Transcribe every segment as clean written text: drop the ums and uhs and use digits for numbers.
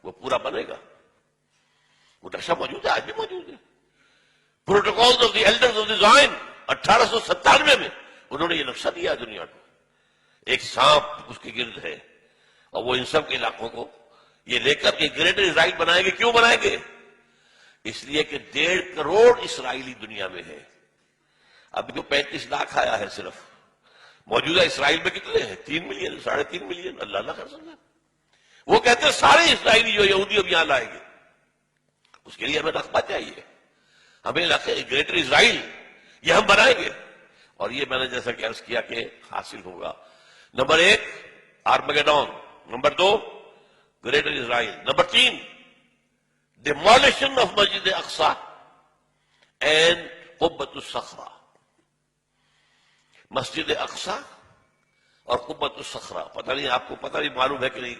وہ پورا بنے گا. وہ نقشہ موجود ہے، آج بھی موجود ہے. Protocols of the elders of the Zion 1897 میں انہوں نے یہ نقشہ دیا دنیا کو. ایک سانپ اس کے گرد ہے، اور وہ ان سب کے علاقوں کو یہ لے کر کے گریٹر اسرائیل بنائیں گے. کیوں بنائیں گے؟ اس لیے کہ 1.5 کروڑ اسرائیلی دنیا میں ہے. ابھی تو 35 لاکھ آیا ہے صرف. موجودہ اسرائیل میں کتنے ہیں؟ 3 ملین، 3.5 ملین. اللہ نہ کر سکتا. وہ کہتے ہیں سارے اسرائیلی جو یہودی اب یہاں لائیں گے. اس کے لیے ہمیں رقبہ چاہیے، ہمیں گریٹر اسرائیل یہ ہم بنائیں گے. اور یہ میں نے جیسا کہ عرض کیا کہ حاصل ہوگا. Number 1 Armageddon, number 2 greater Israel, number 3 demolition of مسجد اقصی اینڈ قبۃ الصخرہ. مسجد اقصی اور قبۃ الصخرہ، پتہ نہیں آپ کو پتہ نہیں معلوم ہے کہ نہیں،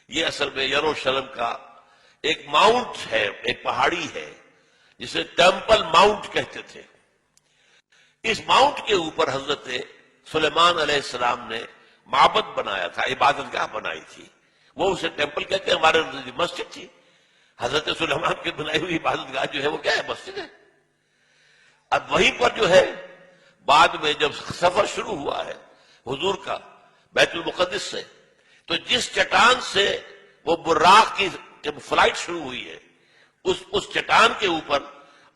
یہ اصل میں یروشلم کا ایک ماؤنٹ ہے، ایک پہاڑی ہے جسے ٹیمپل ماؤنٹ کہتے تھے. اس ماؤنٹ کے اوپر حضرت سلیمان علیہ السلام نے معبد بنایا تھا، عبادت گاہ بنائی تھی. وہ اسے ٹیمپل کہتے ہیں، ہمارے مسجد تھی. حضرت سلیمان کی بنائی ہوئی عبادت گاہ جو ہے وہ کیا ہے؟ مسجد ہے. اب وہیں پر جو ہے بعد میں جب سفر شروع ہوا ہے حضور کا بیت المقدس سے، تو جس چٹان سے وہ براق کی جب فلائٹ شروع ہوئی ہے، اس چٹان کے اوپر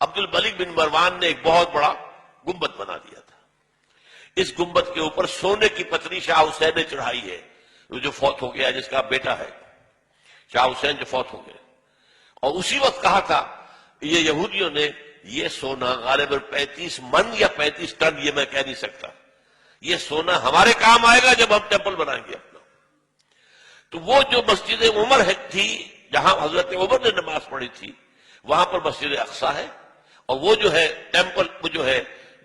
عبد الملک بن مروان نے ایک بہت بڑا گنبد بنا دیا تھا. اس گنبد کے اوپر سونے کی پتری شاہ حسین نے چڑھائی ہے، جو فوت ہو گیا، جس کا بیٹا ہے شاہ حسین جو فوت ہو گئے. اور اسی وقت کہا تھا یہ یہودیوں نے، یہ سونا غالباً 35 من یا 35 ٹن، یہ میں کہہ نہیں سکتا، یہ سونا ہمارے کام آئے گا جب ہم ٹیمپل بنائیں گے اپنا. تو وہ جو مسجد عمر تھی جہاں حضرت عمر نے نماز پڑھی تھی، وہاں پر مسجد اقصی ہے. اور وہ جو ہے ٹیمپل، وہ جو ہے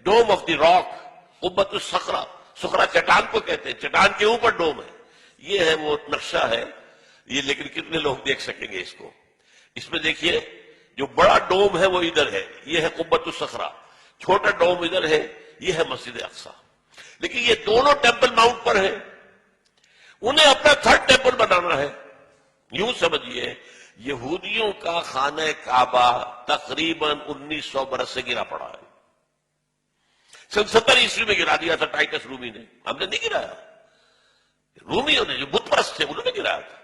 ڈوم آف دی راک، قبۃ الصخرہ، صخرہ چٹان کو کہتے ہیں، چٹان کے اوپر ڈوم ہے. یہ ہے وہ نقشہ ہے یہ. لیکن کتنے لوگ دیکھ سکیں گے اس کو؟ اس میں دیکھیے جو بڑا ڈوم ہے وہ ادھر ہے، یہ ہے قبۃ الصخرہ. چھوٹا ڈوم ادھر ہے، یہ ہے مسجد اقصی. لیکن یہ دونوں ٹیمپل ماؤنٹ پر ہیں. انہیں اپنا 3rd ٹیمپل بنانا ہے. یوں سمجھیے یہودیوں کا خانہ کعبہ تقریباً 1900 برس سے گرا پڑا ہے. 70 عیسوی میں گرا دیا تھا ٹائٹس رومی نے، ہم نے نہیں گرایا. رومیوں نے جو بت پرست تھے انہوں نے گرایا تھا،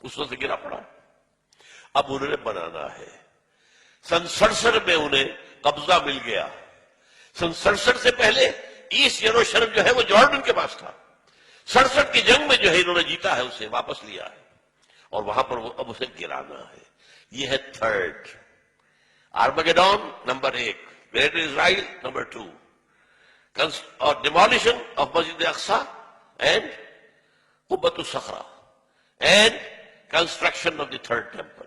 اس وقت سے گرا پڑا. اب انہوں نے بنانا ہے. سن 67 میں انہیں قبضہ مل گیا. سن 67 سے پہلے ایسٹ یروشلم جو ہے وہ جارڈن کے پاس تھا. 67 کی جنگ میں جو ہے انہوں نے جیتا ہے، اسے واپس لیا ہے، اور وہاں پر وہ اب اسے گرانا ہے. یہ ہے 3rd Armageddon, number 1 greater Israel, number 2 اور ڈیمولیشن آف مسجد اقصی اینڈ قبۃ الصخرہ and construction of the 3rd temple.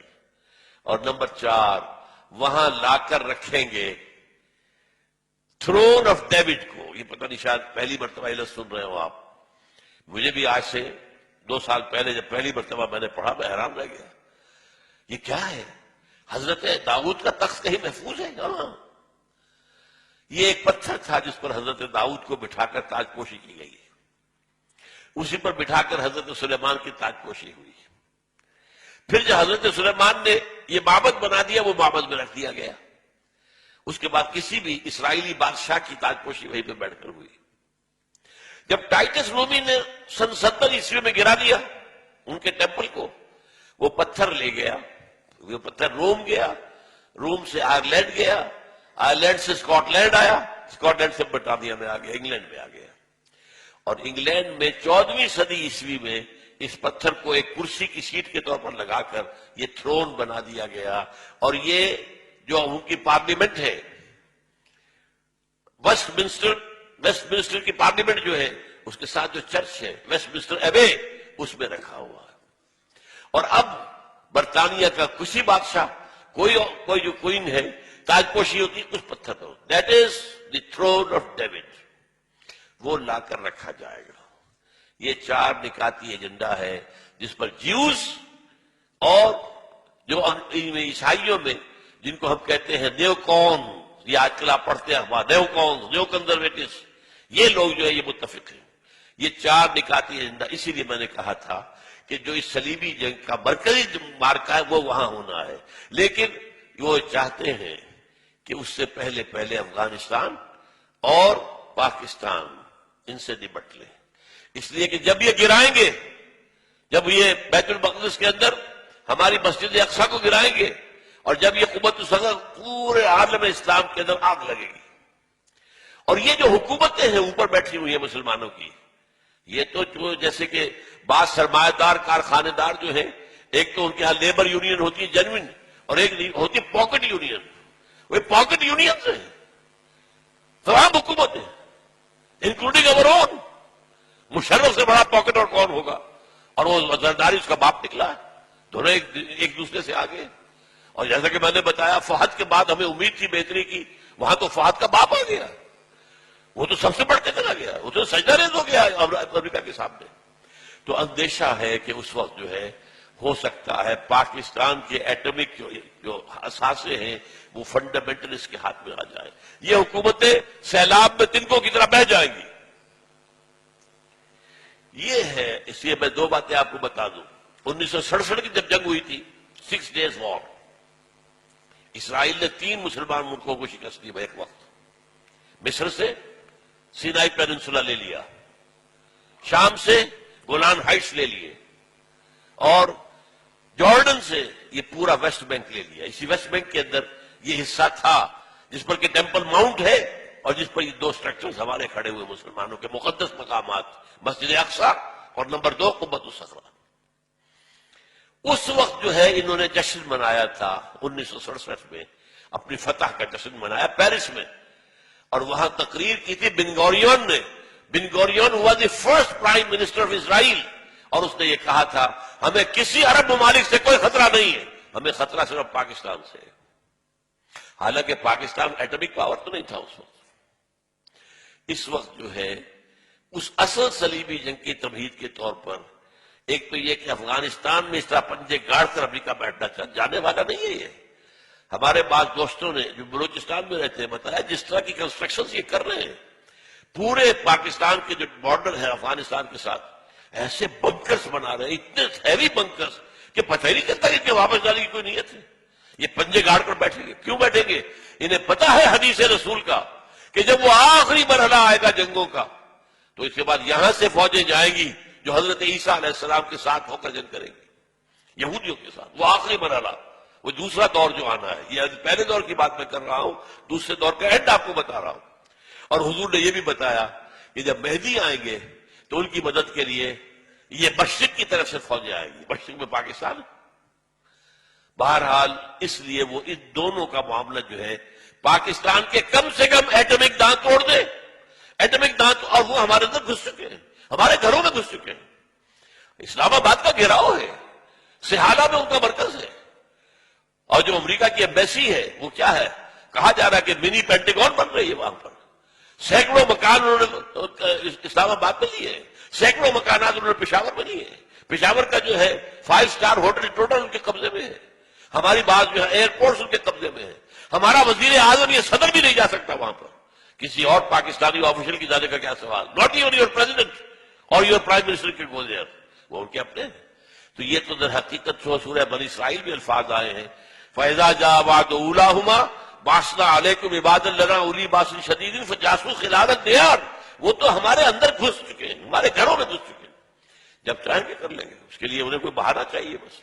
اور نمبر 4 وہاں لا کر رکھیں گے تھرون آف ڈیوڈ کو. یہ پتہ نہیں شاید پہلی مرتبہ یہ لفظ سن رہے ہو آپ. مجھے بھی آج سے 2 سال پہلے جب پہلی مرتبہ میں نے پڑھا میں حیران رہ گیا. یہ کیا ہے؟ حضرت داؤد کا تخت کہیں محفوظ ہے؟ ہاں، یہ ایک پتھر تھا جس پر حضرت داؤد کو بٹھا کر تاج پوشی کی گئی ہے. اسی پر بٹھا کر حضرت سلیمان کی تاج پوشی ہوئی. پھر جو حضرت سلیمان نے یہ معبد بنا دیا، وہ معبد میں رکھ دیا گیا. اس کے بعد کسی بھی اسرائیلی بادشاہ کی تاج پوشی وہیں پہ بیٹھ کر ہوئی. جب ٹائٹس رومی نے سن 70 عیسوی میں گرا دیا ان کے ٹیمپل کو، وہ پتھر لے گیا، وہ پتھر روم گیا، روم سے آئرلینڈ گیا، آئرلینڈ سے اسکاٹ لینڈ آیا، اسکاٹ لینڈ سے برطانیہ میں آ گیا، انگلینڈ میں آ گیا. اور انگلینڈ میں 14ویں صدی عیسوی میں اس پتھر کو ایک کرسی کی سیٹ کے طور پر لگا کر یہ تھرون بنا دیا گیا. اور یہ جو ان کی پارلیمنٹ ہے، ویسٹ منسٹر کی پارلیمنٹ جو ہے، اس کے ساتھ جو چرچ ہے ویسٹ منسٹر ایبے، اس میں رکھا ہوا ہے. اور اب برطانیہ کا کسی بادشاہ، کوئی جو کوئن ہے، تاج پوشی ہوتی ہے اس پتھر پر. That is the throne of David. وہ لا کر رکھا جائے گا. یہ 4 نکاتی ایجنڈا ہے جس پر جیوز اور جو عیسائیوں میں جن کو ہم کہتے ہیں نیو کون، یہ آج کل آپ پڑھتے ہیں نیو کون، نیو کنزرویٹوز، یہ لوگ جو ہے یہ متفق ہیں. یہ 4 نکاتی ایجنڈا. اسی لیے میں نے کہا تھا کہ جو اس صلیبی جنگ کا مرکزی مارکا ہے وہ وہاں ہونا ہے، لیکن وہ چاہتے ہیں کہ اس سے پہلے پہلے افغانستان اور پاکستان ان سے نمٹ لے، اس لیے کہ جب یہ گرائیں گے، جب یہ بیت المقدس کے اندر ہماری مسجد اقصی کو گرائیں گے، اور جب یہ قوت الصغر پورے عالم اسلام کے اندر آگ لگے گی، اور یہ جو حکومتیں ہیں اوپر بیٹھی ہوئی ہیں مسلمانوں کی، یہ تو جیسے کہ بعض سرمایہ دار کارخانے دار جو ہیں، ایک تو ان کے ہاں لیبر یونین ہوتی ہے جنوین، اور ایک ہوتی ہے پاکٹ یونین، وہ پاکٹ یونین سے تمام حکومتیں انکلوڈنگ اوور اون، مشرف سے بڑا پاکٹ اور کون ہوگا، اور وہ زرداری اس کا باپ نکلا ہے، دونوں ایک دوسرے سے آگے۔ اور جیسا کہ میں نے بتایا فہد کے بعد ہمیں امید تھی بہتری کی، وہاں تو فہد کا باپ آ گیا، وہ تو سب سے بڑھ کے چلا گیا، وہ تو سجدہ ریز ہو گیا امریکہ کے سامنے۔ تو اندیشہ ہے کہ اس وقت جو ہے ہو سکتا ہے پاکستان کے ایٹمک جو اثاثے ہیں وہ فنڈامنٹلسٹ کے ہاتھ میں آ جائیں، یہ حکومتیں سیلاب میں تنکوں کی طرح بہہ جائیں گی۔ یہ ہے، اس لیے میں دو باتیں آپ کو بتا دوں۔ 1967 کی جب جنگ ہوئی تھی، 6 days وار، اسرائیل نے 3 مسلمان ملکوں کو شکست دی ایک وقت۔ مصر سے سینائی پیننسولا لے لیا، شام سے گولان ہائٹس لے لیے، اور جارڈن سے یہ پورا ویسٹ بینک لے لیا۔ اسی ویسٹ بینک کے اندر یہ حصہ تھا جس پر کہ ٹیمپل ماؤنٹ ہے، اور جس پر یہ 2 سٹرکچرز ہمارے کھڑے ہوئے مسلمانوں کے مقدس مقامات، مسجد اقصی اور نمبر 2 قبۃ الصخرہ۔ اس وقت جو ہے انہوں نے جشن منایا تھا 1967 میں، اپنی فتح کا جشن منایا پیرس میں، اور وہاں تقریر کی تھی بن گوریون نے۔ بن گوریون ہوا the first prime minister of Israel, اور اس نے یہ کہا تھا ہمیں کسی عرب ممالک سے کوئی خطرہ نہیں ہے، ہمیں خطرہ صرف پاکستان سے ہے۔ حالانکہ پاکستان ایٹمک پاور تو نہیں تھا اس وقت۔ اس وقت جو ہے اس اصل صلیبی جنگ کی تمہید کے طور پر ایک تو یہ کہ افغانستان میں اس طرح پنجے گاڑ کر امریکہ بیٹھنا جانے والا نہیں ہے۔ یہ ہمارے بعض دوستوں نے جو بلوچستان میں رہتے ہیں بتایا جس طرح کی کنسٹرکشن یہ کر رہے ہیں، پورے پاکستان کے جو بارڈر ہے افغانستان کے ساتھ ایسے بنکرز بنا رہے ہیں، اتنے ہیوی بنکرز کہ پتہ ہی نہیں چلتا کہ ان کے واپس جانے کی کوئی نیت ہے۔ یہ پنجے گاڑ کر بیٹھیں گے، کیوں بیٹھیں گے؟ انہیں پتہ ہے حدیث رسول کا کہ جب وہ آخری مرحلہ آئے گا جنگوں کا تو اس کے بعد یہاں سے فوجیں جائیں گی جو حضرت عیسیٰ علیہ السلام کے ساتھ ہو کر جنگ کریں گی یہودیوں کے ساتھ، وہ آخری مرحلہ، وہ دوسرا دور جو آنا ہے۔ یہ پہلے دور کی بات میں کر رہا ہوں، دوسرے دور کا اینڈ آپ کو بتا رہا ہوں۔ اور حضور نے یہ بھی بتایا کہ جب مہدی آئیں گے تو ان کی مدد کے لیے یہ مشرق کی طرف سے فوجیں آئیں گی، مشرق میں پاکستان۔ بہرحال اس لیے وہ ان دونوں کا معاملہ جو ہے پاکستان کے کم سے کم ایٹمک دانت توڑ دے، ایٹمک دانت، اور وہ ہمارے اندر گھس چکے ہیں، ہمارے گھروں میں گھس چکے ہیں۔ اسلام آباد کا گھیراؤ ہے، سہالہ میں ان کا مرکز ہے، اور جو امریکہ کی ایمبیسی ہے وہ کیا ہے، کہا جا رہا ہے کہ منی پینٹاگون بن رہی ہے وہاں پر، سینکڑوں مکان انہوں نے اسلام آباد میں لیے ہیں، سینکڑوں مکانات انہوں نے پشاور میں لیے ہیں۔ پشاور کا جو ہے 5 اسٹار ہوٹل ٹوٹل ان کے قبضے میں ہے، ہماری بات جو ہے ایئرپورٹس ان کے قبضے میں ہے، ہمارا وزیر اعظم یہ صدر بھی نہیں جا سکتا وہاں پر، کسی اور پاکستانی آفیشل کی جانے کا کیا سوال، ناٹ ایون یور پریزیڈنٹ اور یور پرائم منسٹر کے گو دیئر، وہ ان کے اپنے ہیں۔ تو یہ تو در حقیقت سورہ بنی اسرائیل میں الفاظ آئے ہیں، فَإِذَا جَاءَ وَعْدُ أُولَاهُمَا بَعَثْنَا عَلَيْكُمْ عِبَادًا لَنَا أُولِي بَأْسٍ شَدِيدٍ فَجَاسُوا خِلَالَ الدِّيَارِ، وہ تو ہمارے اندر گھس چکے ہیں، ہمارے گھروں میں گھس چکے ہیں، جب چاہیں گے کر لیں گے، اس کے لیے انہیں کوئی بہانہ چاہیے بس۔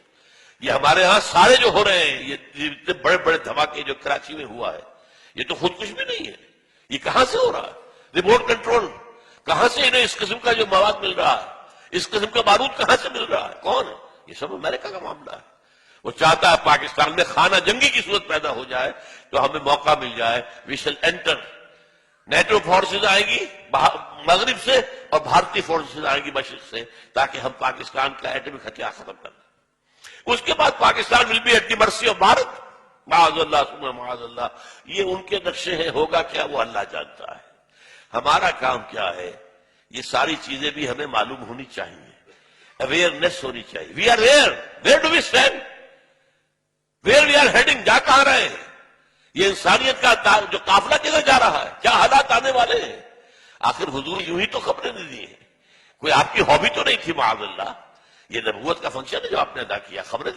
یہ ہمارے ہاں سارے جو ہو رہے ہیں، یہ اتنے بڑے بڑے دھماکے جو کراچی میں ہوا ہے، یہ تو خود کچھ بھی نہیں ہے، یہ کہاں سے ہو رہا ہے؟ ریموٹ کنٹرول، کہاں سے انہیں اس قسم کا جو مواد مل رہا ہے، اس قسم کا بارود کہاں سے مل رہا ہے، کون ہے؟ یہ سب امریکہ کا معاملہ ہے۔ وہ چاہتا ہے پاکستان میں خانہ جنگی کی صورت پیدا ہو جائے تو ہمیں موقع مل جائے، وی شل انٹر، نیٹو فورسز آئیں گی مغرب سے اور بھارتی فورسز آئیں گی مشرق سے، تاکہ ہم پاکستان کا ایٹمی ہتھیار ختم کر دیں۔ اس کے بعد Pakistan will be at the mercy of Bharat, معاذ اللہ ثم معاذ اللہ۔ یہ ان کے نقشے ہیں، ہوگا کیا وہ اللہ جانتا ہے۔ ہمارا کام کیا ہے، یہ ساری چیزیں بھی ہمیں معلوم ہونی چاہیے، اویئرنیس ہونی چاہیے۔ We are where do we stand, where we are heading, جا کہاں رہے ہیں، یہ انسانیت کا جو قافلہ کدھر جا رہا ہے، کیا حالات آنے والے ہیں۔ آخر حضور یوں ہی تو خبریں نہیں دی ہیں، کوئی آپ کی ہابی تو نہیں تھی معاذ اللہ، یہ نبوت کا فنکشن ہے جو آپ نے ادا کیا، خبریں